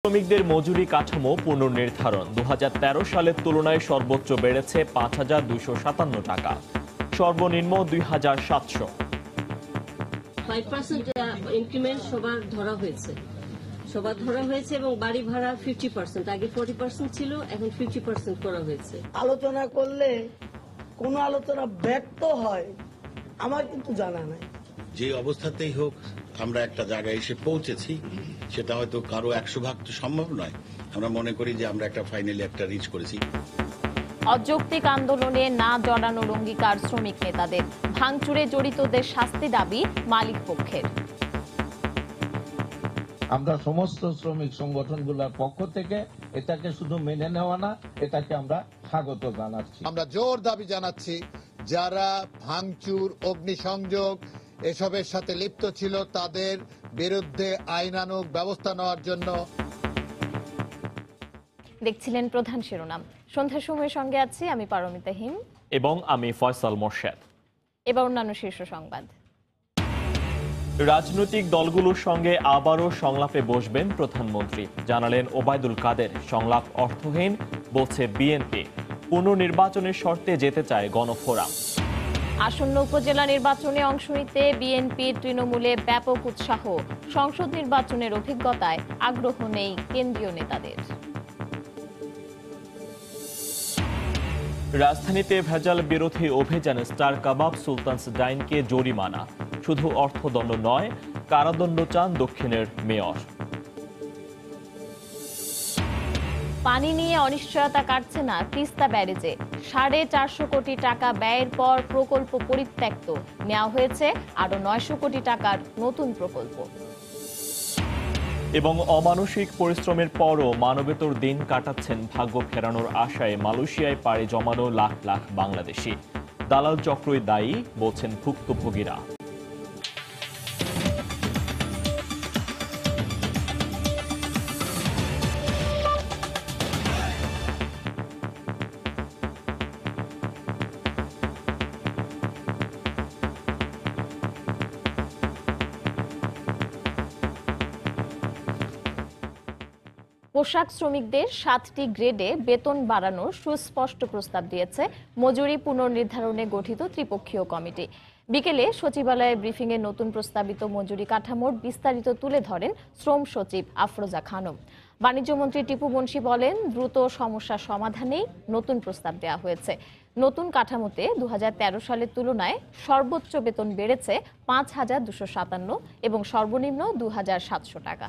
শ্রমিকদের মজুরি কাঠামো পুনর্নির্ধারণ ২০১৩ সালের তুলনায় সর্বোচ্চ বেড়েছে ৫,২৫৭ টাকা, সর্বনিম্ন ২,৭০০। 5% ইনক্রিমেন্ট সবার ধরা হয়েছে এবং বাড়ি ভাড়া 50%, আগে 40% ছিল, এখন 50% করা হয়েছে। আলোচনা করলে কোন আলোচনা ব্যর্থ হয় আমার কিন্তু জানা নাই। যে অবস্থাতেই হোক আমরা একটা জায়গায় এসে পৌঁছেছি, সেটা হয়তো কারো 100% তো সম্ভব নয়। আমরা মনে করি যে আমরা একটা ফাইনালি একটা রিচ করেছি। অযৌক্তিক আন্দোলনে না জড়ানোর অঙ্গীকার শ্রমিক নেতাদের, ভাঙচুরে জড়িতদের শাস্তি দাবি মালিক পক্ষের। আমরা সমস্ত শ্রমিক সংগঠনগুলোর পক্ষ থেকে এটাকে শুধু মেনে নেওয়া না, এটাকে আমরা স্বাগত জানাচ্ছি। আমরা জোর দাবি জানাচ্ছি যারা ভাঙচুর, অগ্নিসংযোগ এসবের সাথে লিপ্ত ছিল তাদের বিরুদ্ধে আইনানুগ ব্যবস্থা নেওয়ার জন্য। দেখছিলেন প্রধান শিরোনাম। সন্ধ্যার সময়ের সঙ্গে আছি আমি পারমিতা হিম এবং আমি ফয়সাল মোর্শেদ। এবার অন্যান্য শীর্ষ সংবাদ। রাজনৈতিক দলগুলোর সঙ্গে আবারও সংলাপে বসবেন প্রধানমন্ত্রী, জানালেন ওবায়দুল কাদের। সংলাপ অর্থহীন বলছে বিএনপি, পুনর্নির্বাচনের শর্তে যেতে চায় গণফোরাম। আসন্ন উপজেলা নির্বাচনে অংশ নিতে বিএনপি তৃণমূলে ব্যাপক উৎসাহ, সংসদ নির্বাচনের অভিজ্ঞতায় আগ্রহ নেই কেন্দ্রীয় নেতাদের। রাজধানীতে ভেজাল বিরোধী অভিযানে স্টার কাবাব সুলতানস ডাইনকে জরিমানা, শুধু অর্থদণ্ড নয়, কারাদণ্ড চান দক্ষিণের মেয়র। পানি নিয়ে অনিশ্চয়তা কাটছে না তিস্তা ব্যারেজে, 450 কোটি টাকা ব্যয়ের পর প্রকল্প পরিত্যক্ত, নেওয়া হয়েছে আরো 900 কোটি টাকার নতুন প্রকল্প। এবং অমানসিক পরিশ্রমের পরও মানবেতর দিন কাটাচ্ছেন ভাগ্য ফেরানোর আশায় মালয়েশিয়ায় পাড়ি জমানো লাখ লাখ বাংলাদেশি। দালাল চক্রই দায়ী বলছেন ভুক্তভোগীরা। পোশাক শ্রমিকদের 7টি গ্রেডে বেতন বাড়ানোর সুস্পষ্ট প্রস্তাব দিয়েছে মজুরি পুনর্নির্ধারণে গঠিত ত্রিপক্ষীয় কমিটি। বিকেলে সচিবালয়ে ব্রিফিংয়ে নতুন প্রস্তাবিত মজুরি কাঠামোর বিস্তারিত তুলে ধরেন শ্রম সচিব আফরোজা খানম। বাণিজ্যমন্ত্রী টিপু মুন্সি বলেন, দ্রুত সমস্যা সমাধানেই নতুন প্রস্তাব দেওয়া হয়েছে। নতুন কাঠামোতে 2013 সালের তুলনায় সর্বোচ্চ বেতন বেড়েছে 5,257 এবং সর্বনিম্ন 2,700 টাকা।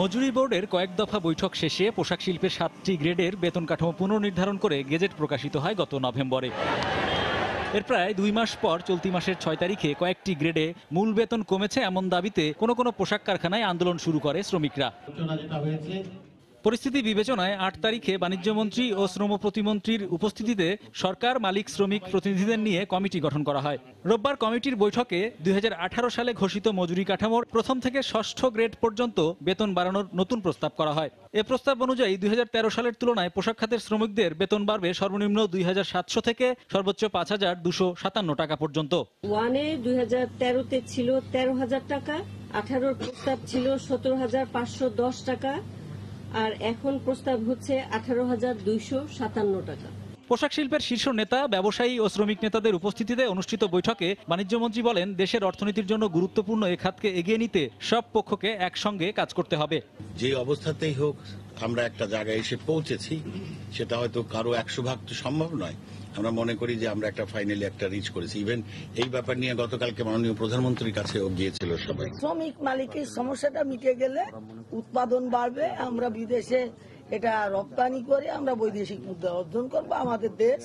মজুরি বোর্ডের কয়েক দফা বৈঠক শেষে পোশাক শিল্পের 7টি গ্রেডের বেতন কাঠামো পুনর্নির্ধারণ করে গেজেট প্রকাশিত হয় গত নভেম্বরে। এর প্রায় 2 মাস পর চলতি মাসের 6 তারিখে কয়েকটি গ্রেডে মূল বেতন কমেছে এমন দাবিতে কোনো পোশাক কারখানায় আন্দোলন শুরু করে শ্রমিকরা। পরিস্থিতি বিবেচনায় 8 তারিখে বাণিজ্যমন্ত্রী ও শ্রম প্রতিমন্ত্রীর উপস্থিতিতে সরকার, মালিক, শ্রমিক প্রতিনিধিদের নিয়ে কমিটি গঠন করা হয়। রোববার কমিটির বৈঠকে 2018 সালে ঘোষিত মজুরি কাঠামোর প্রথম থেকে 6ষ্ঠ গ্রেড পর্যন্ত বেতন বাড়ানোর নতুন প্রস্তাব করা হয়। এ প্রস্তাব অনুযায়ী 2013 সালের তুলনায় পোশাক খাতের শ্রমিকদের বেতন বাড়বে সর্বনিম্ন 2,700 থেকে সর্বোচ্চ 5,257 টাকা পর্যন্ত। 2013-তে ছিল 13,000 টাকা, 18-র প্রস্তাব ছিল 17,510 টাকা, আর এখন প্রস্তাব হচ্ছে 18,257 টাকা। পোশাক শিল্পের শীর্ষ নেতা, ব্যবসায়ী ও শ্রমিক নেতাদের উপস্থিতিতে অনুষ্ঠিত বৈঠকে বাণিজ্যমন্ত্রী বলেন, দেশের অর্থনীতির জন্য গুরুত্বপূর্ণ এ খাতকে এগিয়ে নিতে সব পক্ষকে একসঙ্গে কাজ করতে হবে। যে অবস্থাতেই হোক আমরা একটা জায়গায় এসে পৌঁছেছি, সেটা হয়তো কারো 100% তো সম্ভব নয়। আমরা মনে করি যে আমরা একটা ফাইনালি একটা রিচ করেছি। ইভেন এই ব্যাপার নিয়ে গতকালকে মাননীয় প্রধানমন্ত্রীর কাছেও গিয়েছিল সবাই। শ্রমিক মালিকের সমস্যাটা মিটে গেলে উৎপাদন বাড়বে, আমরা বিদেশে এটা রপ্তানি করে আমরা বৈদেশিক মুদ্রা অর্জন করবো, আমাদের দেশ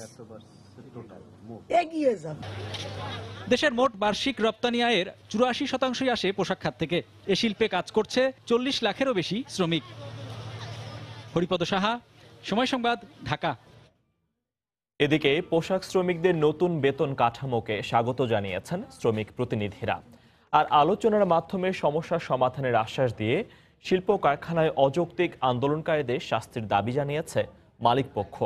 এগিয়ে যাবে। দেশের মোট বার্ষিক রপ্তানি আয়ের 84% আসে পোশাক খাত থেকে। এ শিল্পে কাজ করছে 40 লাখেরও বেশি শ্রমিক। হরিপদ সাহা, সময় সংবাদ, ঢাকা। এদিকে পোশাক শ্রমিকদের নতুন বেতন কাঠামোকে স্বাগত জানিয়েছেন শ্রমিক প্রতিনিধিরা। আর আলোচনার মাধ্যমে সমস্যার সমাধানের আশ্বাস দিয়ে শিল্প কারখানায় অযৌক্তিক আন্দোলনকারীদের শাস্তির দাবি জানিয়েছে মালিকপক্ষ।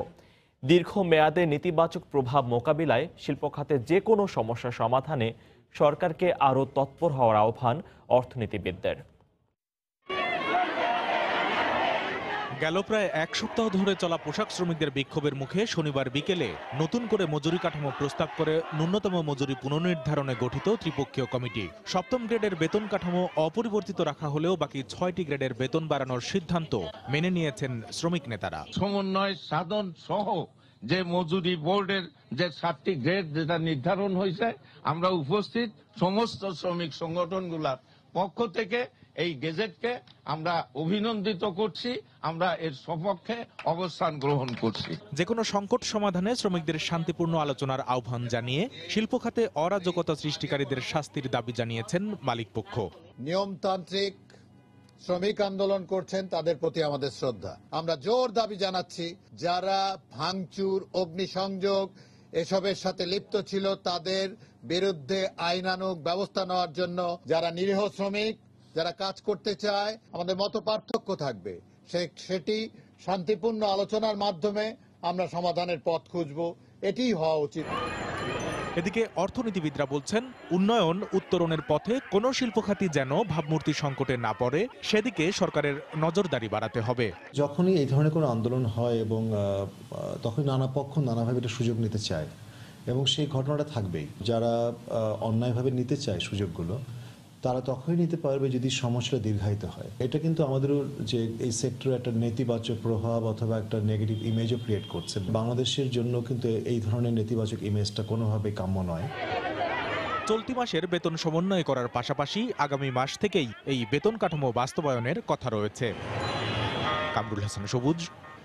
দীর্ঘমেয়াদে নেতিবাচক প্রভাব মোকাবিলায় শিল্প খাতে যে কোনো সমস্যা সমাধানে সরকারকে আরও তৎপর হওয়ার আহ্বান অর্থনীতিবিদদের। গেল প্রায় এক সপ্তাহ ধরে চলা পোশাক শ্রমিকদের বিক্ষোভের মুখে শনিবার বিকেলে নতুন করে মজুরি কাঠামো প্রস্তাব করে ন্যূনতম মজুরি পুনর্নির্ধারণে গঠিত ত্রিপক্ষীয় কমিটি। সপ্তম গ্রেডের বেতন কাঠামো অপরিবর্তিত রাখা হলেও বাকি 6টি গ্রেডের বেতন বাড়ানোর সিদ্ধান্ত মেনে নিয়েছেন শ্রমিক নেতারা। সমন্বয় সাধন সহ যে মজুরি বোর্ডের যে 7টি গ্রেড যেটা নির্ধারণ হয়েছে, আমরা উপস্থিত সমস্ত শ্রমিক সংগঠনগুলোর পক্ষ থেকে এই গেজেটকে আমরা অভিনন্দিত করছি, আমরা এর সপক্ষে অবস্থান গ্রহণ করছি। যে কোনো সংকট সমাধানে শ্রমিকদের শান্তিপূর্ণ আলোচনার আহ্বান জানিয়ে শিল্প খাতে অরাজকতা সৃষ্টিকারীদের শাস্তির দাবি জানিয়েছেন মালিকপক্ষ। নিয়মতান্ত্রিক শ্রমিক আন্দোলন করছেন তাদের প্রতি আমাদের শ্রদ্ধা। আমরা জোর দাবি জানাচ্ছি যারা ভাঙচুর, অগ্নিসংযোগ এসবের সাথে লিপ্ত ছিল তাদের বিরুদ্ধে আইনানুগ ব্যবস্থা নেওয়ার জন্য। যারা নিরীহ শ্রমিক, যারা কাজ করতে চায়, আমাদের মত পার্থক্য থাকবে, সেটি শান্তিপূর্ণ আলোচনার মাধ্যমে আমরা সমাধানের পথ খুঁজব, এটিই হওয়া উচিত। এদিকে অর্থনীতিবিদরা বলছেন, উন্নয়ন উত্তরণের পথে কোনো শিল্পখাতই যেন ভাবমূর্তি সংকটে না পড়ে সেদিকে সরকারের নজরদারি বাড়াতে হবে। যখনই এই ধরনের কোনো আন্দোলন হয় এবং তখন নানা পক্ষ নানাভাবে এটা সুযোগ নিতে চায় এবং সেই ঘটনাটা থাকবেই। যারা অন্যায়ভাবে নিতে চায় সুযোগগুলো, তারা তখনই নিতে পারবে যদি সমস্যাটা দীর্ঘায়িত হয়। এটা কিন্তু আমাদেরও যে এই সেক্টরে একটা নেতিবাচক প্রভাব অথবা একটা নেগেটিভ ইমেজও ক্রিয়েট করছে। বাংলাদেশের জন্য কিন্তু এই ধরনের নেতিবাচক ইমেজটা কোনোভাবেই কাম্য নয়। চলতি মাসের বেতন সমন্বয় করার পাশাপাশি আগামী মাস থেকেই এই বেতন কাঠামো বাস্তবায়নের কথা রয়েছে। কামরুল হাসান সবুজ,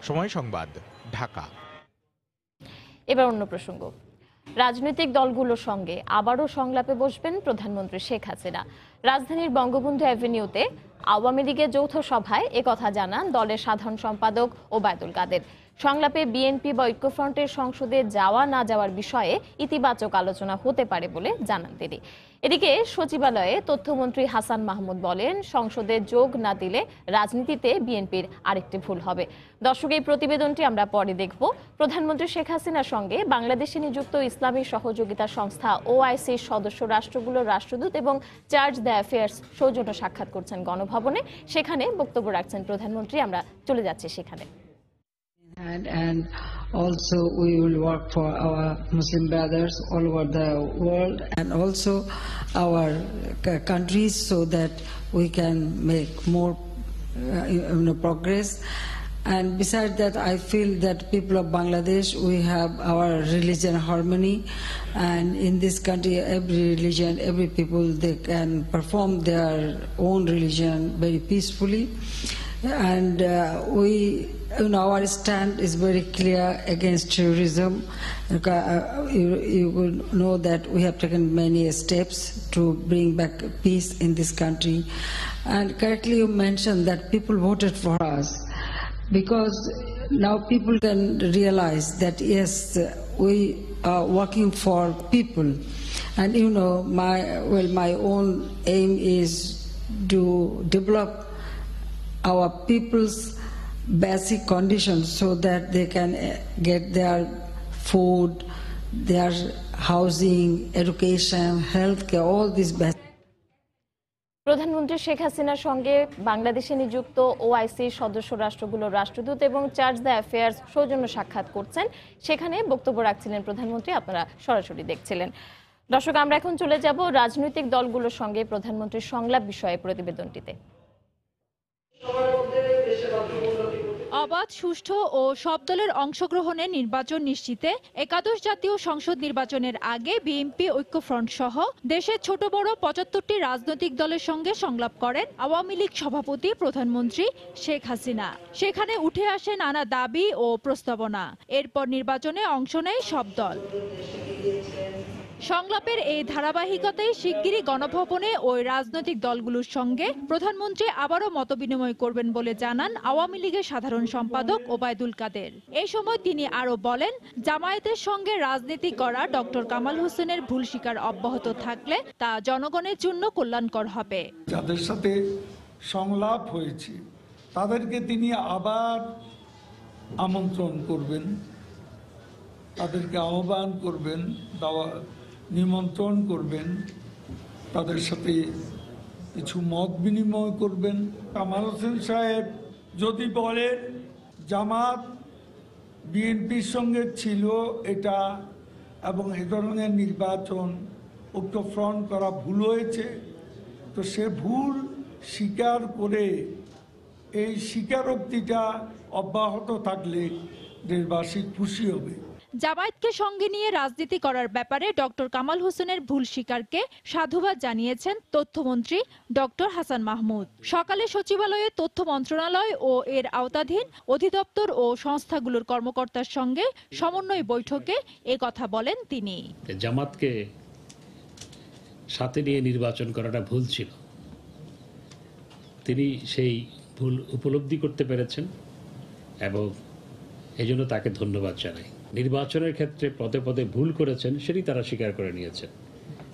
সময় সংবাদ, ঢাকা। এবার অন্য প্রসঙ্গ। রাজনৈতিক দলগুলোর সঙ্গে আবারও সংলাপে বসবেন প্রধানমন্ত্রী শেখ হাসিনা। রাজধানীর বঙ্গবন্ধু অ্যাভিনিউতে আওয়ামী লীগের যৌথ সভায় একথা জানান দলের সাধারণ সম্পাদক ওবায়দুল কাদের। সংলাপে বিএনপি বা ঐক্যফ্রন্টের সংসদে যাওয়া না যাওয়ার বিষয়ে ইতিবাচক আলোচনা হতে পারে বলে জানান তিনি। এদিকে সচিবালয়ে তথ্যমন্ত্রী হাসান মাহমুদ বলেন, সংসদে যোগ না দিলে রাজনীতিতে বিএনপির আরেকটি ভুল হবে। দর্শক, এই প্রতিবেদনটি আমরা পরে দেখব। প্রধানমন্ত্রী শেখ হাসিনার সঙ্গে বাংলাদেশে নিযুক্ত ইসলামী সহযোগিতা সংস্থা ওআইসির সদস্য রাষ্ট্রগুলোর রাষ্ট্রদূত এবং চার্জ দ্য অ্যাফেয়ার্স সৌজন্য সাক্ষাৎ করছেন গণভবনে। সেখানে বক্তব্য রাখছেন প্রধানমন্ত্রী। আমরা চলে যাচ্ছি সেখানে। And also we will work for our Muslim brothers all over the world and also our countries so that we can make more progress. And besides that, I feel that people of Bangladesh, we have our religion harmony, and in this country every religion, every people, they can perform their own religion very peacefully. And our stand is very clear against terrorism. You will know that we have taken many steps to bring back peace in this country. And correctly you mentioned that people voted for us, because now people can realize that yes, we are working for people. And you know, my own aim is to develop our people's basic conditions so that they can get their food, their housing, education, healthcare, all these basic. প্রধানমন্ত্রী শেখ হাসিনার সঙ্গে বাংলাদেশে নিযুক্ত ওআইসির সদস্য রাষ্ট্রগুলোর রাষ্ট্রদূত এবং charge the affairs সৌজন্য সাক্ষাৎ করছেন। সেখানে বক্তব্য রাখছিলেন প্রধানমন্ত্রী, আপনারা সরাসরি দেখছিলেন। দর্শক, আমরা এখন চলে যাব রাজনৈতিক দলগুলোর সঙ্গে প্রধানমন্ত্রীর সংলাপ বিষয়ে প্রতিবেদনটিতে। অবাধ, সুষ্ঠু ও সব দলের অংশগ্রহণে নির্বাচন নিশ্চিতে একাদশ জাতীয় সংসদ নির্বাচনের আগে বিএনপি ঐক্যফ্রন্ট সহ দেশের ছোট বড় ৭৫টি রাজনৈতিক দলের সঙ্গে সংলাপ করেন আওয়ামী লীগ সভাপতি প্রধানমন্ত্রী শেখ হাসিনা। সেখানে উঠে আসে নানা দাবি ও প্রস্তাবনা। এরপর নির্বাচনে অংশ নেয় সব দল। সংলাপের এই ধারাবাহিকতায় শিগগিরই গণভবনে ওই রাজনৈতিক দলগুলোর সঙ্গে প্রধানমন্ত্রী আবারও মতবিনিময় করবেন বলে জানান আওয়ামী লীগের সাধারণ সম্পাদক ওবায়দুল কাদের। এই সময় তিনি আরো বলেন, জামায়াতের সঙ্গে রাজনীতি করা ডক্টর কামাল হোসেনের ভুল স্বীকার অব্যাহত থাকলে তা জনগণের জন্য কল্যাণকর হবে। যাদের সাথে সংলাপ হয়েছে তাদেরকে তিনি আবার আমন্ত্রণ করবেন, তাদেরকে আহ্বান করবেন, নিমন্ত্রণ করবেন তাদের সাথে কিছু মত বিনিময় করবেন। কামাল হোসেন সাহেব যদি বলেন জামাত বিএনপির সঙ্গে ছিল এটা এবং এ ধরনের নির্বাচন ঐক্যফ্রন্ট করা ভুল হয়েছে, তো সে ভুল স্বীকার করে এই স্বীকারোক্তিটা অব্যাহত থাকলে দেশবাসী খুশি হবে। জামায়াতকে সঙ্গে নিয়ে রাজনীতি করার ব্যাপারে ডক্টর কামাল হোসেনের ভুল স্বীকারকে সাধুবাদ জানিয়েছেন তথ্যমন্ত্রী ডক্টর হাসান মাহমুদ। সকালে সচিবালয়ে তথ্য মন্ত্রণালয় ও এর আওতাধীন অধিদপ্তর ও সংস্থাগুলোর কর্মকর্তার সঙ্গে সমন্বয় বৈঠকে কথা বলেন তিনি। জামাতকে সাথে নিয়ে নির্বাচন করাটা ভুল ছিল, তিনি সেই ভুল উপলব্ধি করতে পেরেছেন এবং এজন্য তাকে ধন্যবাদ জানাই। নির্বাচনের ক্ষেত্রে পদে পদে ভুল করেছেন সেটি তারা স্বীকার করে নিয়েছেন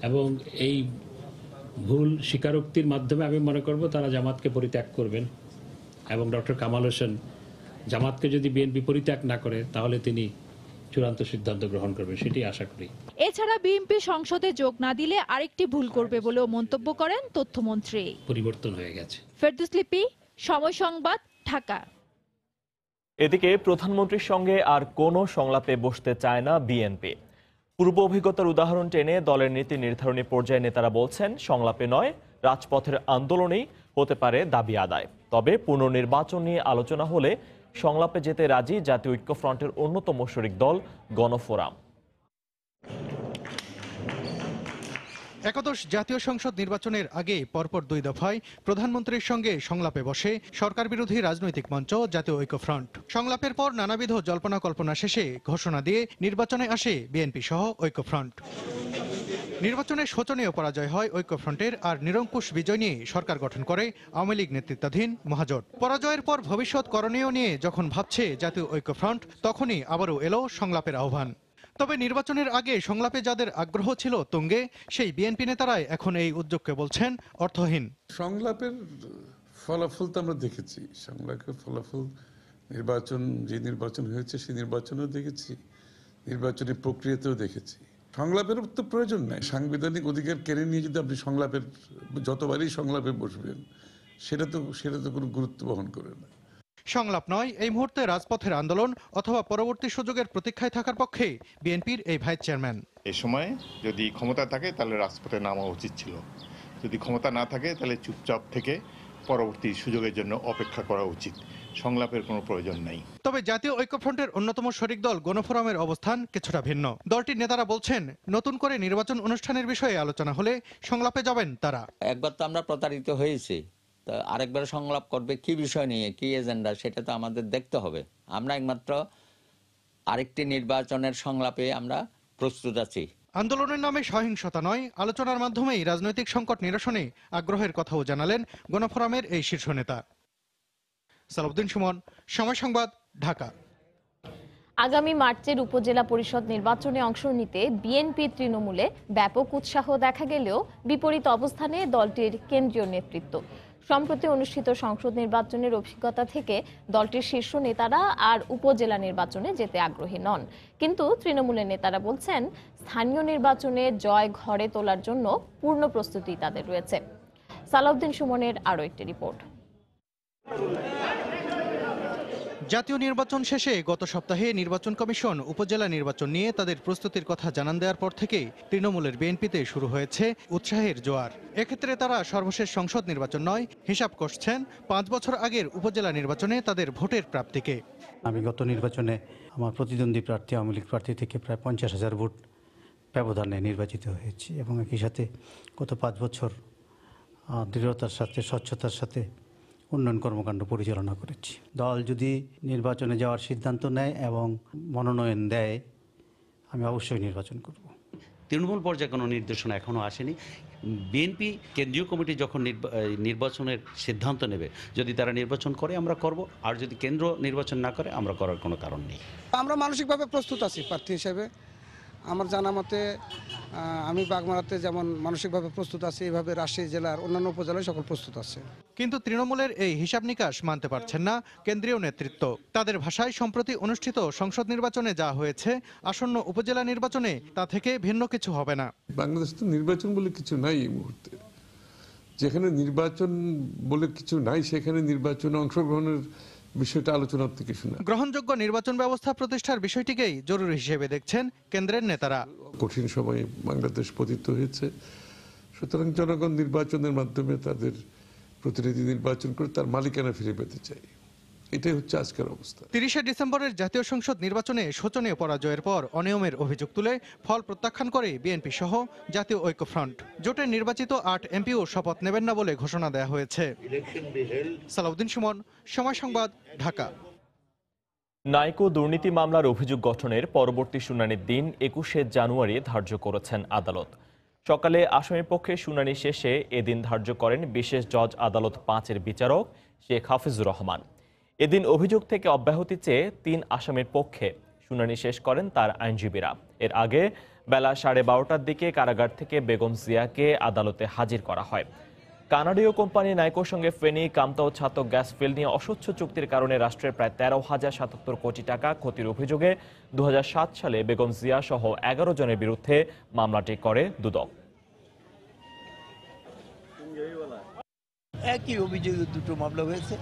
এবং এই ভুল স্বীকারোক্তির মাধ্যমে আমি মনে করব তারা জামাতকে পরিত্যাগ করবেন এবং ডক্টর কামাল হোসেন জামাতকে যদি বিএনপি পরিত্যাগ না করে তাহলে তিনি চূড়ান্ত সিদ্ধান্ত গ্রহণ করবেন, সেটি আশা করি। এছাড়া বিএনপি সংসদে যোগ না দিলে আরেকটি ভুল করবে বলেও মন্তব্য করেন তথ্যমন্ত্রী। পরিবর্তন হয়ে গেছে। ফেরদৌস লিপি, সময় সংবাদ, ঢাকা। এদিকে প্রধানমন্ত্রীর সঙ্গে আর কোনো সংলাপে বসতে চায় না বিএনপি। পূর্ব অভিজ্ঞতার উদাহরণ টেনে দলের নীতি নির্ধারণী পর্যায়ে নেতারা বলছেন সংলাপে নয়, রাজপথের আন্দোলনেই হতে পারে দাবি আদায়। তবে পুনর্নির্বাচন নিয়ে আলোচনা হলে সংলাপে যেতে রাজি জাতীয় ঐক্যফ্রন্টের অন্যতম শরিক দল গণফোরাম। একাদশ জাতীয় সংসদ নির্বাচনের আগে পরপর 2 দফায় প্রধানমন্ত্রীর সঙ্গে সংলাপে বসে সরকার বিরোধী রাজনৈতিক মঞ্চ জাতীয় ঐক্যফ্রন্ট। সংলাপের পর নানাবিধ জল্পনা কল্পনা শেষে ঘোষণা দিয়ে নির্বাচনে আসে বিএনপি সহ ঐক্যফ্রন্ট। নির্বাচনে শোচনীয় পরাজয় হয় ঐক্যফ্রন্টের, আর নিরঙ্কুশ বিজয় নিয়ে সরকার গঠন করে আওয়ামী লীগ নেতৃত্বাধীন মহাজোট। পরাজয়ের পর ভবিষ্যৎ করণীয় নিয়ে যখন ভাবছে জাতীয় ঐক্যফ্রন্ট, তখনই আবারও এলো সংলাপের আহ্বান। তবে নির্বাচনের আগে সংলাপে যাদের আগ্রহ ছিল তুঙ্গে, সেই বিএনপি নেতারাই এখন এই উদ্যোগকে বলছেন অর্থহীন। সংলাপের ফলাফল তো আমরা দেখেছি, সংলাপের ফলাফল যে নির্বাচন হয়েছে সেই নির্বাচনেও দেখেছি, নির্বাচনের প্রক্রিয়াতেও দেখেছি। সংলাপের তো প্রয়োজন নাই। সাংবিধানিক অধিকার কেড়ে নিয়ে যদি আপনি যতবারই সংলাপে বসবেন সেটা তো কোনো গুরুত্ব বহন করে না। সংলাপ নয়, এই মুহূর্তে রাজপথের আন্দোলন অথবা পরবর্তী সুযোগের প্রতীক্ষায় থাকার পক্ষে বিএনপির এই ভাইস চেয়ারম্যান। এই সময়ে যদি ক্ষমতা থাকে তাহলে রাজপথে নামা উচিত ছিল, যদি ক্ষমতা না থাকে তাহলে চুপচাপ থেকে পরবর্তী সুযোগের জন্য অপেক্ষা করা উচিত। সংলাপের কোনো প্রয়োজন নেই। তবে জাতীয় ঐক্যফ্রন্টের অন্যতম শরিক দল গণফোরামের অবস্থান কিছুটা ভিন্ন। দলটির নেতারা বলছেন নতুন করে নির্বাচন অনুষ্ঠানের বিষয়ে আলোচনা হলে সংলাপে যাবেন তারা। একবার তো আমরা প্রতারিত হয়েছি, আরেকবার সংলাপ করবে কি বিষয় নিয়ে, কি এজেন্ডা, সেটা তো আমাদের দেখতে হবে। আমরা একমাত্র আরেকটি নির্বাচনের সংলাপে আমরা প্রস্তুত আছি। আন্দোলনের নামে সহিংসতা নয়, আলোচনার মাধ্যমেই রাজনৈতিক সংকট নিরসনে আগ্রহের কথাও জানালেন গণফোরামের এই শীর্ষ নেতা। সালাউদ্দিন সুমন, সময় সংবাদ, ঢাকা। আগামী মার্চের উপজেলা পরিষদ নির্বাচনে অংশ নিতে বিএনপি তৃণমূলে ব্যাপক উৎসাহ দেখা গেলেও বিপরীত অবস্থানে দলটির কেন্দ্রীয় নেতৃত্ব। সম্প্রতি অনুষ্ঠিত সংসদ নির্বাচনের অভিজ্ঞতা থেকে দলটির শীর্ষ নেতারা আর উপজেলা নির্বাচনে যেতে আগ্রহী নন। কিন্তু তৃণমূলের নেতারা বলছেন স্থানীয় নির্বাচনে জয় ঘরে তোলার জন্য পূর্ণ প্রস্তুতি তাদের রয়েছে। সালাউদ্দিন সুমনের আরও একটি রিপোর্ট। জাতীয় নির্বাচন শেষে গত সপ্তাহে নির্বাচন কমিশন উপজেলা নির্বাচন নিয়ে তাদের প্রস্তুতির কথা জানান দেওয়ার পর থেকে তৃণমূলের বিএনপিতে শুরু হয়েছে উৎসাহের জোয়ার। এক্ষেত্রে তারা সর্বশেষ সংসদ নির্বাচন নয়, হিসাব করছেন 5 বছর আগের উপজেলা নির্বাচনে তাদের ভোটের প্রাপ্তিকে। আমি গত নির্বাচনে আমার প্রতিদ্বন্দ্বী প্রার্থী আওয়ামী লীগ প্রার্থী থেকে প্রায় 50,000 ভোট ব্যবধানে নির্বাচিত হয়েছি এবং একই সাথে গত 5 বছর দৃঢ়তার সাথে, স্বচ্ছতার সাথে উন্নয়ন কর্মকাণ্ড পরিচালনা করেছি। দল যদি নির্বাচনে যাওয়ার সিদ্ধান্ত নেয় এবং মনোনয়ন দেয়, আমি অবশ্যই নির্বাচন করব। তৃণমূল পর্যায়ে কোনো নির্দেশনা এখনও আসেনি। বিএনপি কেন্দ্রীয় কমিটি যখন নির্বাচনের সিদ্ধান্ত নেবে, যদি তারা নির্বাচন করে আমরা করব, আর যদি কেন্দ্র নির্বাচন না করে আমরা করার কোনো কারণ নেই। আমরা মানসিকভাবে প্রস্তুত আছি প্রার্থী হিসেবে। আমার জানা মতে আমি বাগমারাতে যেমন মানসিকভাবে প্রস্তুত আছি, এইভাবে রাজশাহী জেলার অন্যান্য উপজেলায় সকল প্রস্তুত আছে। কিন্তু তৃণমূলের এই হিসাব নিকাশ মানতে পারছেন না কেন্দ্রীয় নেতৃত্ব। তাদের ভাষায় সম্প্রতি অনুষ্ঠিত সংসদ নির্বাচনে যা হয়েছে, আসন্ন উপজেলা নির্বাচনে তা থেকে ভিন্ন কিছু হবে না। বাংলাদেশে তো নির্বাচন বলে কিছু নাই এই মুহূর্তে। যেখানে নির্বাচন বলে কিছু নাই সেখানে নির্বাচনে অংশগ্রহণের বিষয়টা আলোচনার থেকে শোনা। গ্রহণযোগ্য নির্বাচন ব্যবস্থা প্রতিষ্ঠার বিষয়টিকেই জরুরি হিসেবে দেখছেন কেন্দ্রের নেতারা। কঠিন সময়ে বাংলাদেশ পতিত হয়েছে, সুতরাং জনগণ নির্বাচনের মাধ্যমে তাদের প্রতিনিধি নির্বাচন করে তার মালিকানা ফিরে পেতে চাই। এটাই হচ্ছে আজকের অবস্থা। 30শে ডিসেম্বরের জাতীয় সংসদ নির্বাচনে শোচনীয় পরাজয়ের পর অনিয়মের অভিযোগ তুলে ফল প্রত্যাখ্যান করে বিএনপি সহ জাতীয় ঐক্যফ্রন্ট। জোটের নির্বাচিত 8 এমপিও শপথ নেবেন না বলে ঘোষণা দেওয়া হয়েছে। সালাউদ্দিন সুমন, সময় সংবাদ, ঢাকা। নাইকো দুর্নীতি মামলার অভিযোগ গঠনের পরবর্তী শুনানির দিন 21শে জানুয়ারি ধার্য করেছেন আদালত। সকালে আসামির পক্ষে শুনানি শেষে এদিন ধার্য করেন বিশেষ জজ আদালত 5-এর বিচারক শেখ হাফিজুর রহমান। এদিন অভিযোগ থেকে অব্যাহতি চেয়ে 3 আসামির পক্ষে শুনানি শেষ করেন তার আইনজীবীরা। এর আগে বেলা 12:30টার দিকে কারাগার থেকে বেগম জিয়াকে আদালতে হাজির করা হয়। কানাডীয় কোম্পানি নাইকোর সঙ্গে ফেনী, কামতাও ছাতক গ্যাস ফিল্ড নিয়ে অস্বচ্ছ চুক্তির কারণে রাষ্ট্রের প্রায় 13,077 কোটি টাকা ক্ষতির অভিযোগে 2007 সালে বেগম জিয়া সহ 11 জনের বিরুদ্ধে মামলাটি করে দুদক। একই অভিযোগে 2টো মামলা হয়েছে,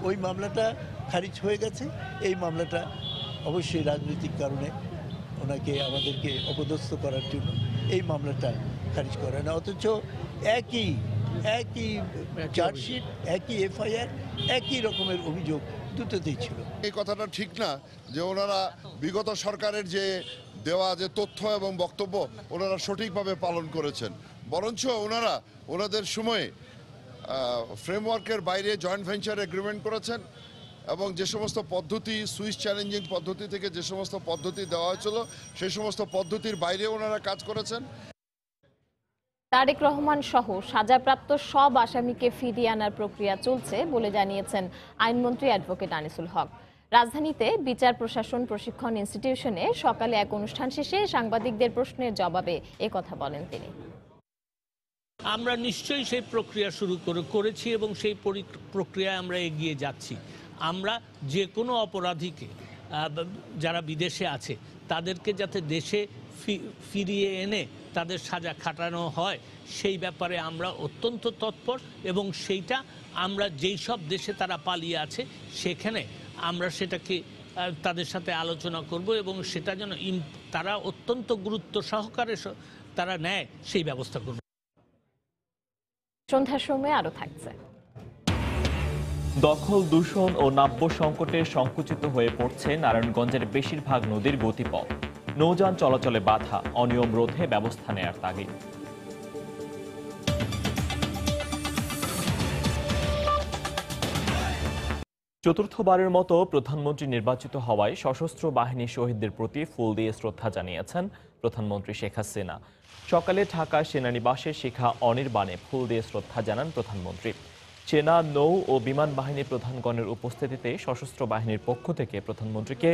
ওই মামলাটা খারিজ হয়ে গেছে। এই মামলাটা অবশ্যই রাজনৈতিক কারণে ওনাকে আমাদেরকে অপদস্থ করার জন্য এই মামলাটা খারিজ করে না, অথচ একই চার্জশিট, একই এফআইআর, একই রকমের অভিযোগ দুটোতেই ছিল। এই কথাটা ঠিক না যে ওনারা বিগত সরকারের যে দেওয়া যে তথ্য এবং বক্তব্য ওনারা সঠিকভাবে পালন করেছেন, বরঞ্চ ওনারা ওনাদের সময়ে ফ্রেমওয়ার্কের বাইরে জয়েন্ট ভেঞ্চার এগ্রিমেন্ট করেছেন এবং যে সমস্ত পদ্ধতি সুইচ চ্যালেঞ্জিং পদ্ধতি থেকে যে সমস্ত পদ্ধতি দেওয়া হয়েছিল সেই সমস্ত পদ্ধতির বাইরে ওনারা কাজ করেছেন। তারেক রহমান সহ সাজাপ্রাপ্ত সব আসামিকে ফিরিয়ে আনার প্রক্রিয়া চলছে বলে জানিয়েছেন আইনমন্ত্রী অ্যাডভোকেট আনিসুল হক। রাজধানীতে বিচার প্রশাসন প্রশিক্ষণ ইনস্টিটিউশনে সকালে এক অনুষ্ঠান শেষে সাংবাদিকদের প্রশ্নের জবাবে একথা বলেন তিনি। আমরা নিশ্চয়ই সেই প্রক্রিয়া শুরু করেছি এবং সেই প্রক্রিয়ায় আমরা এগিয়ে যাচ্ছি। আমরা যে কোনো অপরাধীকে যারা বিদেশে আছে তাদেরকে যাতে দেশে ফিরিয়ে এনে তাদের সাজা খাটানো হয় সেই ব্যাপারে আমরা অত্যন্ত তৎপর এবং সেইটা আমরা যেই সব দেশে তারা পালিয়ে আছে সেখানে আমরা সেটাকে তাদের সাথে আলোচনা করব এবং সেটা যেন তারা অত্যন্ত গুরুত্ব সহকারে তারা নেয় সেই ব্যবস্থা করব। সন্ধ্যার সময় আরো থাকছে। দখল, দূষণ ও নাব্য সংকটে সংকুচিত হয়ে পড়ছে নারায়ণগঞ্জের বেশিরভাগ নদীর গতিপথ। নৌযান চলাচলে বাধা, অনিয়ম রোধে ব্যবস্থা নেয়ার তাগিদ। চতুর্থবারের মতো প্রধানমন্ত্রী নির্বাচিত হওয়ায় সশস্ত্র বাহিনী শহীদদের প্রতি ফুল দিয়ে শ্রদ্ধা জানিয়েছেন প্রধানমন্ত্রী শেখ হাসিনা। সকালে ঢাকা সেনানিবাসে শিখা অনির্বাণে ফুল দিয়ে শ্রদ্ধা জানান প্রধানমন্ত্রী। সেনা, নৌ ও বিমান বাহিনী প্রধানগণের উপস্থিতিতে সশস্ত্র বাহিনীর পক্ষ থেকে প্রধানমন্ত্রীকে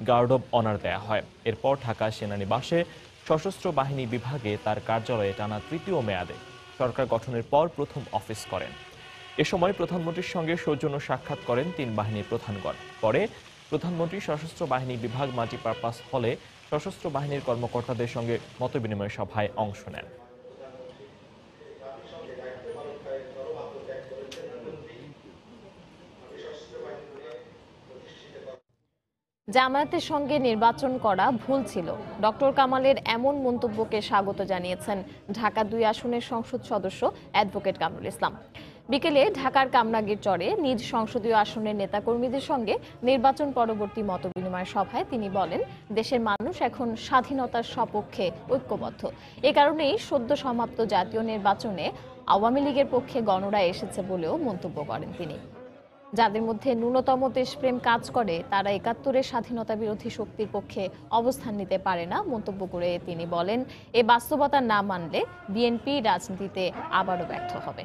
গার্ড অব অনার দেয়া হয়। এরপর ঢাকা সেনানিবাসে সশস্ত্র বাহিনী বিভাগে তার কার্যালয়ে টানা 3য় মেয়াদে সরকার গঠনের পর প্রথম অফিস করেন। এ সময় প্রধানমন্ত্রীর সঙ্গে সৌজন্য সাক্ষাৎ করেন 3 বাহিনীর প্রধানগণ। পরে প্রধানমন্ত্রী সশস্ত্র বাহিনী বিভাগ মাল্টিপারপাস হলে সশস্ত্র বাহিনীর কর্মকর্তাদের সঙ্গে মতবিনিময় সভায় অংশ নেন। জামায়াতের সঙ্গে নির্বাচন করা ভুল ছিল, ডক্টর কামালের এমন মন্তব্যকে স্বাগত জানিয়েছেন ঢাকা 2 আসনের সংসদ সদস্য অ্যাডভোকেট কামরুল ইসলাম। বিকেলে ঢাকার কামরাঙ্গীর চরে নিজ সংসদীয় আসনের নেতাকর্মীদের সঙ্গে নির্বাচন পরবর্তী মতবিনিময় সভায় তিনি বলেন, দেশের মানুষ এখন স্বাধীনতার সপক্ষে ঐক্যবদ্ধ। এ কারণেই সদ্য সমাপ্ত জাতীয় নির্বাচনে আওয়ামী লীগের পক্ষে গণরা এসেছে বলেও মন্তব্য করেন তিনি। যাদের মধ্যে ন্যূনতম দেশপ্রেম কাজ করে তারা ৭১-এর স্বাধীনতা বিরোধী শক্তির পক্ষে অবস্থান নিতে পারে না মন্তব্য করে তিনি বলেন, এ বাস্তবতা না মানলে বিএনপি রাজনীতিতে আবারও ব্যর্থ হবে।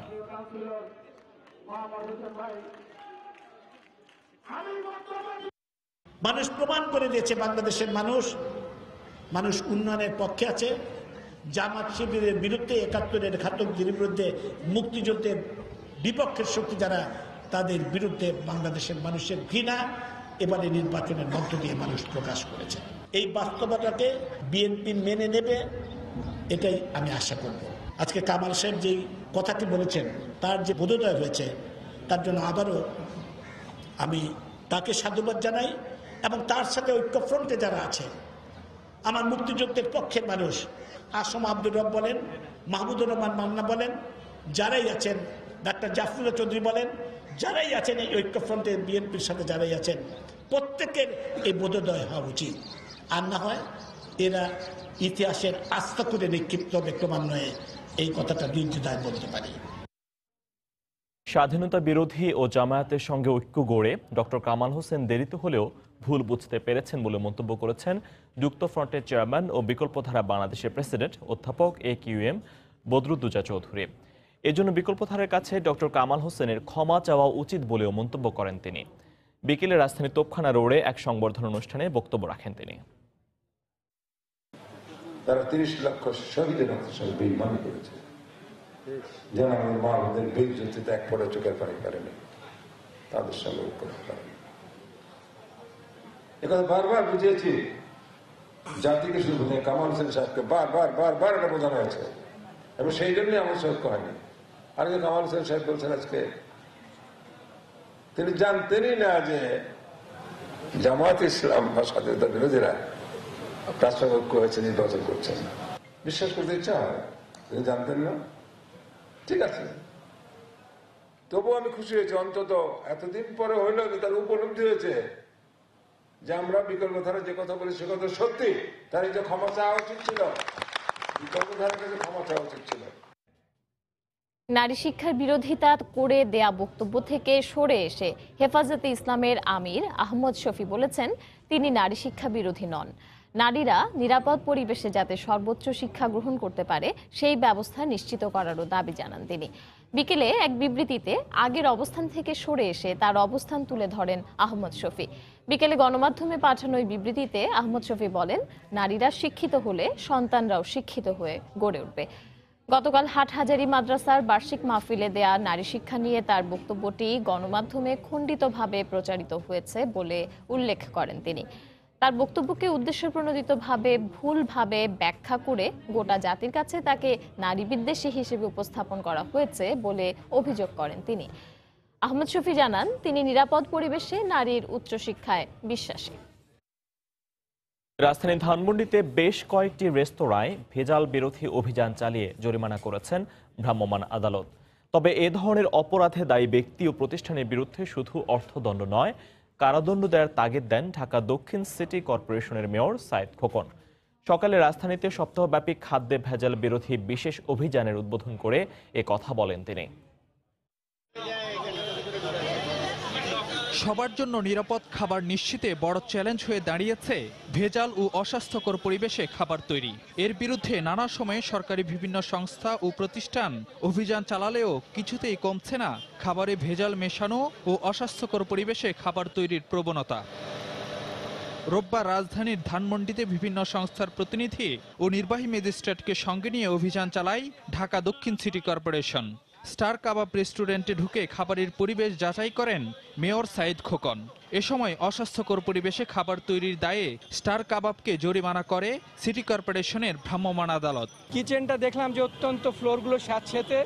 মানুষ প্রমাণ করে দিয়েছে, বাংলাদেশের মানুষ মানুষ উন্নয়নের পক্ষে আছে, জামাত শিবিরের বিরুদ্ধে, ৭১-এর ঘাতকদের বিরুদ্ধে, মুক্তিযুদ্ধের বিপক্ষের শক্তি যারা, তাদের বিরুদ্ধে বাংলাদেশের মানুষের ঘৃণা এবারে নির্বাচনের মধ্য দিয়ে মানুষ প্রকাশ করেছে। এই বাস্তবতাকে বিএনপি মেনে নেবে, এটাই আমি আশা করব। আজকে কামাল সাহেব যেই কথাটি বলেছেন, তার যে বোধোদয় হয়েছে, তার জন্য আবারও আমি তাকে সাধুবাদ জানাই। এবং তার সাথে ঐক্যফ্রন্টে যারা আছে, আমার মুক্তিযুদ্ধের পক্ষের মানুষ, আসম আব্দুর রব বলেন, মাহমুদুর রহমান মান্না বলেন, যারাই আছেন, ডাক্তার জাফরুল্লাহ চৌধুরী বলেন, যারাই আছেন এই ঐক্যফ্রন্টের বিএনপির সাথে যারাই আছেন, প্রত্যেকের এই বোধোদয় হওয়া উচিত। আর না হয় এরা ইতিহাসের আস্থা করে নিক্ষিপ্ত হবে ক্রমান্বয়ে, এই কথাটা নির্দ্বিধায় বলতে পারি। স্বাধীনতা বিরোধী ও জামায়াতের সঙ্গে ঐক্য গড়ে ডক্টর কামাল হোসেন দেরিতে হলেও ভুল বুঝতে পেরেছেন বলে মন্তব্য করেছেন যুক্তফ্রন্টের চেয়ারম্যান ও বিকল্পধারা বাংলাদেশের প্রেসিডেন্ট অধ্যাপক AQM বদরুদ্দোজা চৌধুরী। এজন্য বিকল্পধারার কাছে ডক্টর কামাল হোসেনের ক্ষমা চাওয়া উচিত বলেও মন্তব্য করেন তিনি। বিকেলে রাজধানীর তোপখানা রোডে এক সংবর্ধনা অনুষ্ঠানে বক্তব্য রাখেন তিনি। তারা ৩০ লক্ষ শহীদের সঙ্গে বেইমানি করেছে, যেন আমাদের মা আমাদের বীর যুদ্ধে এক ফোঁটা চোখের পানি পারেনি, তাদের সঙ্গে ঐক্য করেনি। একথা বারবার বুঝিয়েছি জাতিকে, শুধু কামাল হোসেন সাহেবকে বারবার এটা বোঝানো হয়েছে, এবং সেই জন্যই আমার সৈক্য হয়নি। আর যে কামাল হোসেন সাহেব বলছেন আজকে, তিনি জানতেনই না যে জামাত ইসলাম বা স্বাধীনতা বিরোধীরা তার সঙ্গে ঐক্য হয়েছে, নির্বাচন করছেন। বিশ্বাস করতে ইচ্ছা হয়, তিনি জানতেন না। ঠিক আছে, তবু আমি খুশি হয়েছি, অন্তত এতদিন পরে হইলেও তার উপলব্ধি হয়েছে যে আমরা বিকল্পধারা যে কথা বলি সে কথা সত্যি, তার যে ক্ষমা চাওয়া উচিত ছিল, বিকল্পধারার কাছে ক্ষমা চাওয়া উচিত ছিল। নারী শিক্ষার বিরোধিতা করে দেয়া বক্তব্য থেকে সরে এসে হেফাজতে ইসলামের আমির আহমদ শফি বলেছেন, তিনি নারী শিক্ষা বিরোধী নন। নারীরা নিরাপদ পরিবেশে যাতে সর্বোচ্চ শিক্ষা গ্রহণ করতে পারে সেই ব্যবস্থা নিশ্চিত করারও দাবি জানান তিনি। বিকেলে এক বিবৃতিতে আগের অবস্থান থেকে সরে এসে তার অবস্থান তুলে ধরেন আহমদ শফি। বিকেলে গণমাধ্যমে পাঠানো ওই বিবৃতিতে আহমদ শফি বলেন, নারীরা শিক্ষিত হলে সন্তানরাও শিক্ষিত হয়ে গড়ে উঠবে। গতকাল হাটহাজারী মাদ্রাসার বার্ষিক মাহফিলে দেয়া নারী শিক্ষা নিয়ে তার বক্তব্যটি গণমাধ্যমে খণ্ডিতভাবে প্রচারিত হয়েছে বলে উল্লেখ করেন তিনি। তার বক্তব্যকে উদ্দেশ্যপ্রণোদিতভাবে ভুলভাবে ব্যাখ্যা করে গোটা জাতির কাছে তাকে নারী বিদ্বেষী হিসেবে উপস্থাপন করা হয়েছে বলে অভিযোগ করেন তিনি। আহমদ শফি জানান, তিনি নিরাপদ পরিবেশে নারীর উচ্চশিক্ষায় বিশ্বাসী। রাজধানীর ধানমন্ডিতে বেশ কয়েকটি রেস্তোরাঁয় ভেজাল বিরোধী অভিযান চালিয়ে জরিমানা করেছেন ভ্রাম্যমাণ আদালত। তবে এ ধরনের অপরাধে দায়ী ব্যক্তি ও প্রতিষ্ঠানের বিরুদ্ধে শুধু অর্থদণ্ড নয়, কারাদণ্ড দেওয়ার তাগিদ দেন ঢাকা দক্ষিণ সিটি কর্পোরেশনের মেয়র সাইদ খোকন। সকালে রাজধানীতে সপ্তাহব্যাপী খাদ্যে ভেজাল বিরোধী বিশেষ অভিযানের উদ্বোধন করে এ কথা বলেন তিনি। সবার জন্য নিরাপদ খাবার নিশ্চিতে বড় চ্যালেঞ্জ হয়ে দাঁড়িয়েছে ভেজাল ও অস্বাস্থ্যকর পরিবেশে খাবার তৈরি। এর বিরুদ্ধে নানা সময়ে সরকারি বিভিন্ন সংস্থা ও প্রতিষ্ঠান অভিযান চালালেও কিছুতেই কমছে না খাবারে ভেজাল মেশানো ও অস্বাস্থ্যকর পরিবেশে খাবার তৈরির প্রবণতা। রোববার রাজধানীর ধানমন্ডিতে বিভিন্ন সংস্থার প্রতিনিধি ও নির্বাহী ম্যাজিস্ট্রেটকে সঙ্গে নিয়ে অভিযান চালায় ঢাকা দক্ষিণ সিটি কর্পোরেশন। স্টার কাবাব রেস্টুরেন্টে ঢুকে খাবারের পরিবেশ যাচাই করেন মেয়র সাইদ খোকন। এ সময় অস্বাস্থ্যকর পরিবেশে খাবার তৈরির দায়ে স্টার কাবাবকে জরিমানা করে সিটি কর্পোরেশনের ভ্রাম্যমাণ আদালত। কিচেনটা দেখলাম যে অত্যন্ত ফ্লোরগুলো স্যাঁতসেঁতে,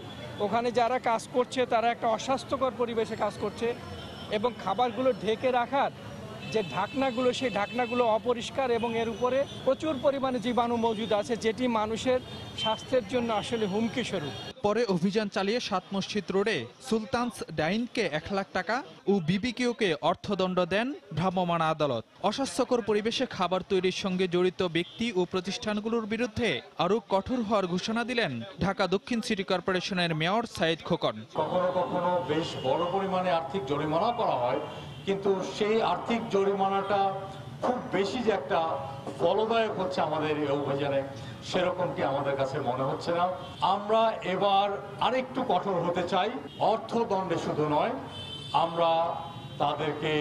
ওখানে যারা কাজ করছে তারা একটা অস্বাস্থ্যকর পরিবেশে কাজ করছে, এবং খাবারগুলো ঢেকে রাখার যে ঢাকনাগুলো, সেই ঢাকনাগুলো অপরিষ্কার এবং এর উপরে প্রচুর পরিমাণে জীবাণু মজুদ আছে, যেটি মানুষের স্বাস্থ্যের জন্য আসলে হুমকি স্বরূপ। পরে অভিযান চালিয়ে ৭ মসজিদ রোডে সুলতানস ডাইনকে ১ লাখ টাকা ও বিবিকিউকে অর্থদণ্ড দেন ভ্রাম্যমাণ আদালত। অস্বাস্থ্যকর পরিবেশে খাবার তৈরির সঙ্গে জড়িত ব্যক্তি ও প্রতিষ্ঠানগুলোর বিরুদ্ধে আরও কঠোর হওয়ার ঘোষণা দিলেন ঢাকা দক্ষিণ সিটি কর্পোরেশনের মেয়র সাইদ খোকন। কখনো কখনো বেশ বড় পরিমাণে আর্থিক জরিমানা করা হয়, কিন্তু সেই আর্থিক জরিমানাটা খুব বেশি যে একটা ফলদায়ক হচ্ছে আমাদের এই অভিযানে, সেরকমটি আমাদের কাছে মনে হচ্ছে না। আমরা এবার আরেকটু কঠোর হতে চাই, অর্থদণ্ডে শুধু নয়, আমরা তাদেরকে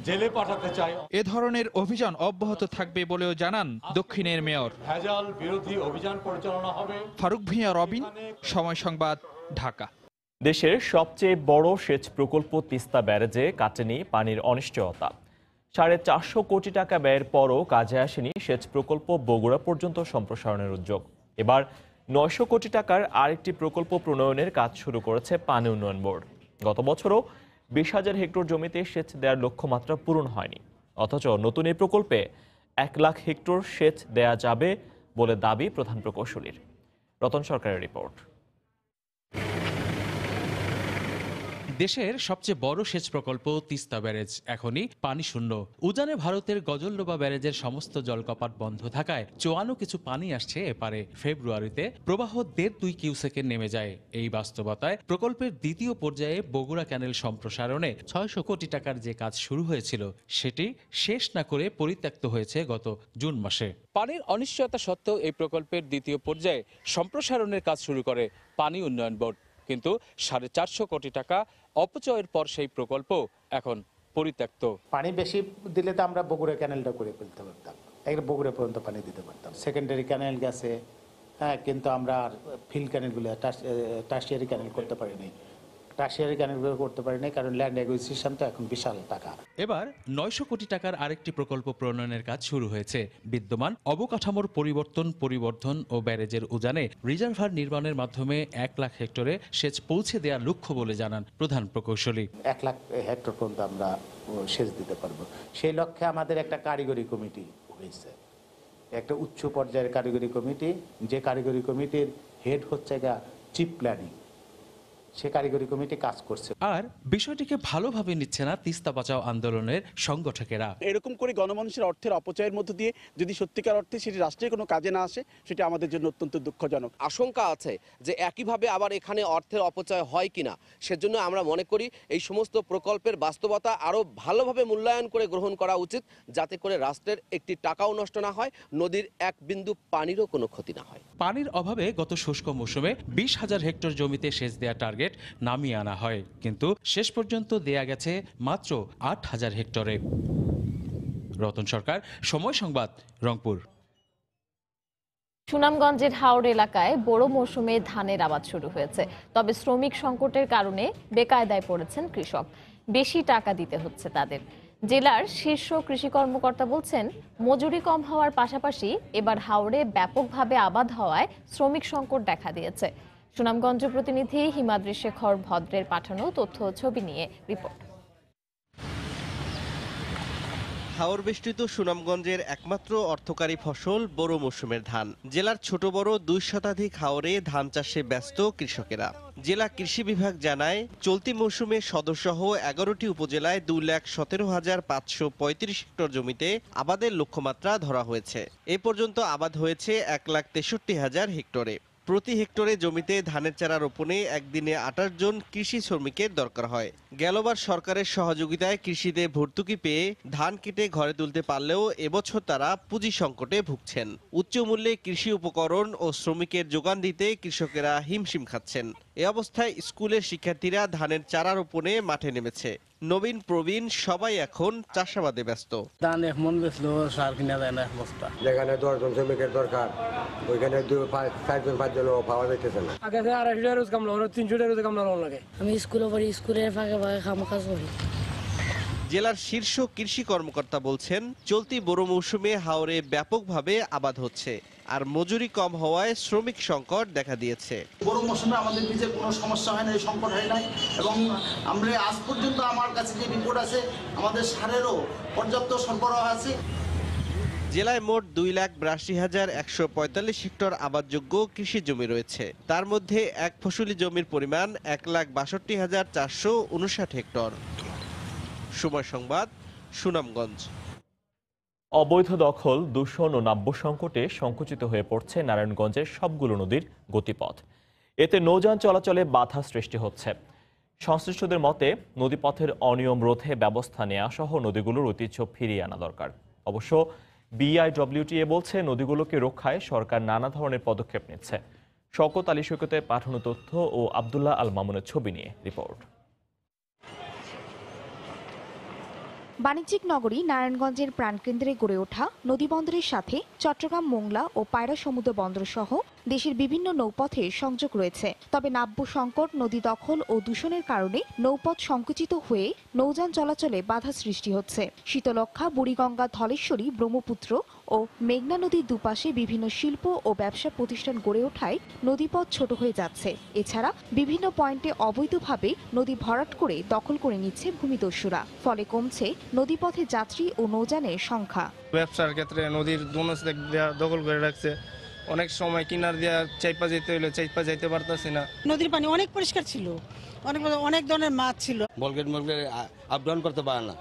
জেলে পাঠাতে চাই। এ ধরনের অভিযান অব্যাহত থাকবে বলেও জানান দক্ষিণের মেয়র। ভেজাল বিরোধী অভিযান পরিচালনা হবে। ফারুক ভূঁইয়া, রবিন, সময় সংবাদ, ঢাকা। দেশের সবচেয়ে বড় সেচ প্রকল্প তিস্তা ব্যারেজে কাটেনি পানির অনিশ্চয়তা। 450 কোটি টাকা ব্যয়ের পরও কাজে আসেনি সেচ প্রকল্প বগুড়া পর্যন্ত সম্প্রসারণের উদ্যোগ। এবার 900 কোটি টাকার আরেকটি প্রকল্প প্রণয়নের কাজ শুরু করেছে পানি উন্নয়ন বোর্ড। গত বছরও 20,000 হেক্টর জমিতে সেচ দেওয়ার লক্ষ্যমাত্রা পূরণ হয়নি। অথচ নতুন এই প্রকল্পে 1 লাখ হেক্টর সেচ দেয়া যাবে বলে দাবি প্রধান প্রকৌশলীর। রতন সরকারের রিপোর্ট। দেশের সবচেয়ে বড় সেচ প্রকল্প তিস্তা ব্যারেজ এখনই পানি শূন্য। উজানে ভারতের গজলডোবা ব্যারেজের সমস্ত জলকপাট বন্ধ থাকায় চোয়ানো কিছু পানি আসছে এপারে। ফেব্রুয়ারিতে প্রবাহ 1.5-2 কিউসেকে নেমে যায়। এই বাস্তবতায় প্রকল্পের দ্বিতীয় পর্যায়ে বগুড়া ক্যানেল সম্প্রসারণে 600 কোটি টাকার যে কাজ শুরু হয়েছিল সেটি শেষ না করে পরিত্যক্ত হয়েছে গত জুন মাসে। পানির অনিশ্চয়তা সত্ত্বেও এই প্রকল্পের দ্বিতীয় পর্যায়ে সম্প্রসারণের কাজ শুরু করে পানি উন্নয়ন বোর্ড, কিন্তু 450 কোটি টাকা অপচয়ের পর সেই প্রকল্প এখন পরিত্যক্ত। পানি বেশি দিলে তো আমরা বগুড়া ক্যানেলটা করে ফেলতে পারতাম, একটা বগুড়া পর্যন্ত পানি দিতে পারতাম। সেকেন্ডারি ক্যানেল গেছে, হ্যাঁ, কিন্তু আমরা আর ফিল্ড ক্যানেলগুলো টার্সিয়ারি ক্যানেল করতে পারিনি। টার্সিয়ারি ক্যানেলগুলো করতে পারিনি কারণ ল্যান্ড অ্যাকুইজিশন তো এখন বিশাল টাকা। এবার 900 কোটি টাকার আরেকটি প্রকল্প প্রণয়নের কাজ শুরু হয়েছে। বিদ্যমান অবকাঠামোর পরিবর্ধন ও ব্যারেজের উজানে রিজার্ভার নির্মাণের মাধ্যমে 1 লাখ হেক্টরে সেচ পৌঁছে দেওয়ার লক্ষ্য বলে জানান প্রধান প্রকৌশলী। 1 লাখ হেক্টর পর্যন্ত আমরা সেচ দিতে পারবো। সেই লক্ষ্যে আমাদের একটা কারিগরি কমিটি হয়েছে, একটা উচ্চ পর্যায়ের কারিগরি কমিটি, যে কারিগরি কমিটির হেড হচ্ছে চিফ প্ল্যানিং। সে কারিগরি কমিটি কাজ করছে। আর বিষয়টিকে ভালোভাবে নিচ্ছে না তিস্তা বাঁচাও আন্দোলনের সংগঠকেরা। এরকম করে গণমানুষের অর্থের অপচয়ের মধ্য দিয়ে যদি সত্যিকার অর্থে সেটি রাষ্ট্রের কোনো কাজে না আসে, সেটা আমাদের জন্য অত্যন্ত দুঃখজনক। আশঙ্কা আছে যে একইভাবে আবার এখানে অর্থের অপচয় হয় কিনা। সেজন্য আমরা মনে করি এই সমস্ত প্রকল্পের বাস্তবতা আরও ভালোভাবে মূল্যায়ন করে গ্রহণ করা উচিত, যাতে করে রাষ্ট্রের একটি টাকাও নষ্ট না হয়, নদীর এক বিন্দু পানিরও কোনো ক্ষতি না হয়। পানির অভাবে গত শুষ্ক মৌসুমে 20,000 হেক্টর জমিতে সেচ দেওয়ার টার্গেট নামিয়ে আনা হয়, কিন্তু শেষ পর্যন্ত দেয়া গেছে মাত্র 8,000 হেক্টরে। রতন সরকার, সময় সংবাদ, রংপুর। সুনামগঞ্জের হাওড় এলাকায় বড় মৌসুমে ধানের আবাদ শুরু হয়েছে, তবে শ্রমিক সংকটের কারণে বেকায়দায় পড়েছেন কৃষক। বেশি টাকা দিতে হচ্ছে তাদের। জেলার শীর্ষ কৃষি কর্মকর্তা বলছেন, মজুরি কম হওয়ার পাশাপাশি এবার হাওড়ে ব্যাপকভাবে আবাদ হওয়ায় শ্রমিক সংকট দেখা দিয়েছে। সুনামগঞ্জ প্রতিনিধি হিমাদ্রি শেখর ভদ্রের পাঠানো তথ্য ছবি নিয়ে রিপোর্ট। হাওর বেষ্টিত সুনামগঞ্জের একমাত্র অর্থকারী ফসল বড় মৌসুমের ধান। জেলার ছোট বড় 2 শতাধিক হাওরে ধান চাষে ব্যস্ত কৃষকেরা। জেলা কৃষি বিভাগ জানায়, চলতি মৌসুমে সদরসহ 11টি উপজেলায় 2,17,535 হেক্টর জমিতে আবাদের লক্ষ্যমাত্রা ধরা হয়েছে। এ পর্যন্ত আবাদ হয়েছে 1,63,000 হেক্টরে। প্রতি হেক্টরে জমিতে ধানের চারা রোপণে একদিনে 28 জন কৃষি শ্রমিকের দরকার হয়। গেলবার সরকারের সহযোগিতায় কৃষিতে ভর্তুকি পেয়ে ধান কেটে ঘরে তুলতে পারলেও এবছর তারা পুঁজি সংকটে ভুগছেন। উচ্চ মূল্যে কৃষি উপকরণ ও শ্রমিকের যোগান দিতে কৃষকেরা হিমশিম খাচ্ছেন। এ অবস্থায় স্কুলের শিক্ষার্থীরা ধানের চারা রোপণে মাঠে নেমেছে। নবীন প্রবীণ সবাই এখন চাষাবাদে ব্যস্ত। ধান এক মন বেচলো, সার কিনা যায় না বস্তা। যেখানে 10 জন শ্রমিকের দরকার, ওইখানে 4-5 জন পাওয়া যাইতেছে না। আগে 250 টাকা রোজ কামলা, 300 টাকা রোজ কামলা লাগে। আমি স্কুলে পড়ি, স্কুলের ফাঁকে ফাঁকে কাজ করি। জেলার শীর্ষ কৃষি কর্মকর্তা বলছেন, চলতি বড় মৌসুমে হাওরে ব্যাপকভাবে আবাদ হচ্ছে, আর মজুরি কম হওয়ায় শ্রমিক সংকট দেখা দিয়েছে। বড় মৌসুমে আমাদের নিজের কোনো সমস্যা হয় না, সংকট হয় নাই, এবং আমরা আজ পর্যন্ত আমার কাছে যে রিপোর্ট আছে, আমাদের সারেরও পর্যাপ্ত সরবরাহ আছে। জেলায় মোট 2,82,145 হেক্টর আবাদযোগ্য কৃষি জমি রয়েছে। তার মধ্যে এক ফসলি জমির পরিমাণ 1,62,459 হেক্টর। সময় সংবাদ, সুনামগঞ্জ। অবৈধ দখল, দূষণ ও নাব্য সংকটে সংকুচিত হয়ে পড়ছে নারায়ণগঞ্জের সবগুলো নদীর গতিপথ। এতে নৌযান চলাচলে বাধা সৃষ্টি হচ্ছে। সংশ্লিষ্টদের মতে, নদীপথের অনিয়ম রোধে ব্যবস্থা নেওয়া সহ নদীগুলোর ঐতিহ্য ফিরিয়ে আনা দরকার। অবশ্য বিআইডব্লিউটিএ বলছে, নদীগুলোকে রক্ষায় সরকার নানা ধরনের পদক্ষেপ নিচ্ছে। শওকত আলী সৈকতের পাঠানো তথ্য ও আব্দুল্লাহ আল মামুনের ছবি নিয়ে রিপোর্ট। বাণিজ্যিক নগরী নারায়ণগঞ্জের প্রাণকেন্দ্রে গড়ে ওঠা নদীবন্দরের সাথে চট্টগ্রাম, মোংলা ও পায়রা সমুদ্র বন্দর সহ দেশের বিভিন্ন নৌপথে সংযোগ রয়েছে। তবে নাব্য সংকট, নদী দখল ও দূষণের কারণে নৌপথ সংকুচিত হয়ে নৌযান চলাচলে বাধা সৃষ্টি হচ্ছে। শীতলক্ষ্যা, বুড়িগঙ্গা, ধলেশ্বরী, ব্রহ্মপুত্র ও মেঘনা নদীর দুপাশে বিভিন্ন শিল্প ও ব্যবসা প্রতিষ্ঠান গড়ে ওঠায় নদীপথ ছোট হয়ে যাচ্ছে। এছাড়া বিভিন্ন পয়েন্টে অবৈধভাবে নদী ভরাট করে দখল করে নিচ্ছে ভূমিদস্যুরা। ফলে কমছে নদীপথে যাত্রী ও নৌযানের সংখ্যা। ব্যবসার ক্ষেত্রে নদীর দোনো সাইড দখল করে রাখছে। অনেক সময় কিনার দিয়া চাইপা যেতে হইলে চাইপা যাইতে পারতাছি না। নদীর পানি অনেক পরিষ্কার ছিল, অনেক ধরনের মাছ ছিল। বলগেট আপ ডাউন করতে পারে না,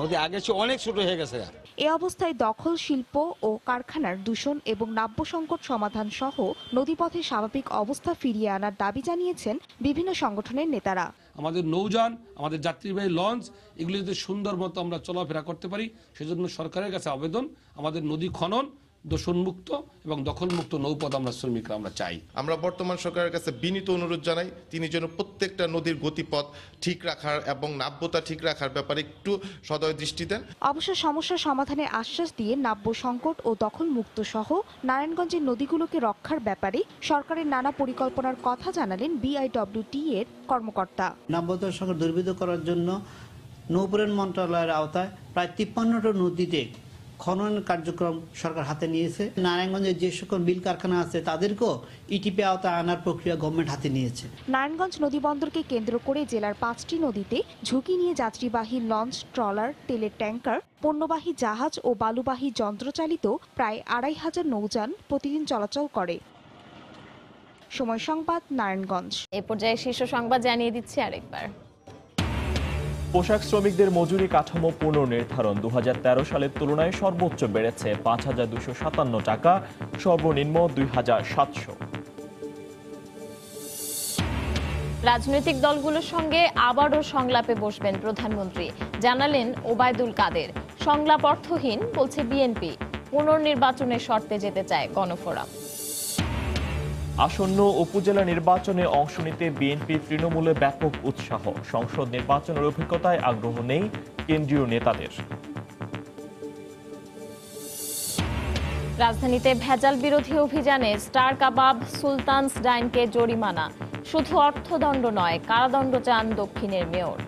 নদী আগে অনেক ছোট হয়ে গেছে। এ অবস্থায় দখল, শিল্প ও কারখানার দূষণ এবং নাব্য সংকট সমাধান সহ নদীপথে স্বাভাবিক অবস্থা ফিরিয়ে আনার দাবি জানিয়েছেন বিভিন্ন সংগঠনের নেতারা। আমাদের নৌযান, আমাদের যাত্রীবাহী লঞ্চ এগুলি যদি সুন্দর মতো আমরা চলাফেরা করতে পারি, সেজন্য সরকারের কাছে আবেদন, আমাদের নদী খনন, দূষণমুক্ত এবং দখলমুক্ত নৌপথ আমরা শ্রমিকরা আমরা চাই। আমরা বর্তমান সরকারের কাছে বিনীত অনুরোধ জানাই, তিনি যেন প্রত্যেকটা নদীর গতিপথ ঠিক রাখার এবং নাব্যতা ঠিক রাখার ব্যাপারে একটু সদয় দৃষ্টি দেন। অবশ্য সমস্যা সমাধানের আশ্বাস দিয়ে নাব্য সংকট ও দখলমুক্ত সহ নারায়ণগঞ্জের নদীগুলোকে রক্ষার ব্যাপারে সরকারের নানা পরিকল্পনার কথা জানালেন BIWT এর কর্মকর্তা। নাব্যতার সংকট দূরীভূত করার জন্য নৌপরিবহন মন্ত্রণালয়ের আওতায় প্রায় 53টা নদীতে খনন কার্যক্রম সরকার হাতে নিয়েছে। নারায়ণগঞ্জের যে সকল বিল কারখানা আছে তাদেরকেও ইটিপি আওতায় আনার প্রক্রিয়া গভর্নমেন্ট হাতে নিয়েছে। নারায়ণগঞ্জ নদীবন্দরকে কেন্দ্র করে জেলার 5টি নদীতে ঝুঁকি নিয়ে যাত্রীবাহী লঞ্চ, ট্রলার, তেলের ট্যাঙ্কার, পণ্যবাহী জাহাজ ও বালুবাহী যন্ত্রচালিত প্রায় 2500 নৌযান প্রতিদিন চলাচল করে। সময় সংবাদ, নারায়ণগঞ্জ। এ পর্যায়ে শীর্ষ সংবাদ জানিয়ে দিচ্ছি আরেকবার। পোশাক শ্রমিকদের মজুরি কাঠামো পুনর্নির্ধারণ 2013 সালের তুলনায় সর্বোচ্চ বেড়েছে 5257 টাকা, সর্বনিম্ন 2700। রাজনৈতিক দলগুলোর সঙ্গে আবারও সংলাপে বসবেন প্রধানমন্ত্রী, জানালেন ওবায়দুল কাদের। সংলাপ অর্থহীন বলছে বিএনপি, পুনর্নির্বাচনের শর্তে যেতে চায় গণফোরাম। আসন্ন উপজেলা নির্বাচনে অংশ নিতে বিএনপি তৃণমূলে ব্যাপক উৎসাহ, সংসদ নির্বাচনের অভিজ্ঞতায় আগ্রহ নেই কেন্দ্রীয় নেতাদের। রাজধানীতে ভেজাল বিরোধী অভিযানে স্টার কাবাব, সুলতানস ডাইনকে জরিমানা। শুধু অর্থদণ্ড নয়, কারাদণ্ড চান দক্ষিণের মেয়র।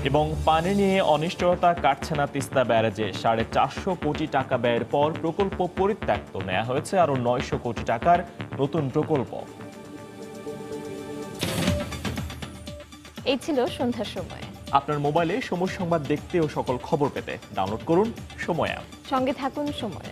এবং পানি নিয়ে অনিশ্চয়তা কাটছে না তিস্তা ব্যারেজে। 450 কোটি টাকা ব্যয়ের পর প্রকল্প পরিত্যক্ত, নেওয়া হয়েছে আরো 900 কোটি টাকার নতুন প্রকল্প। এই ছিল সন্ধ্যার সময়। আপনার মোবাইলে সময় সংবাদ দেখতে ও সকল খবর পেতে ডাউনলোড করুন সময় অ্যাপ। সঙ্গে থাকুন সময়।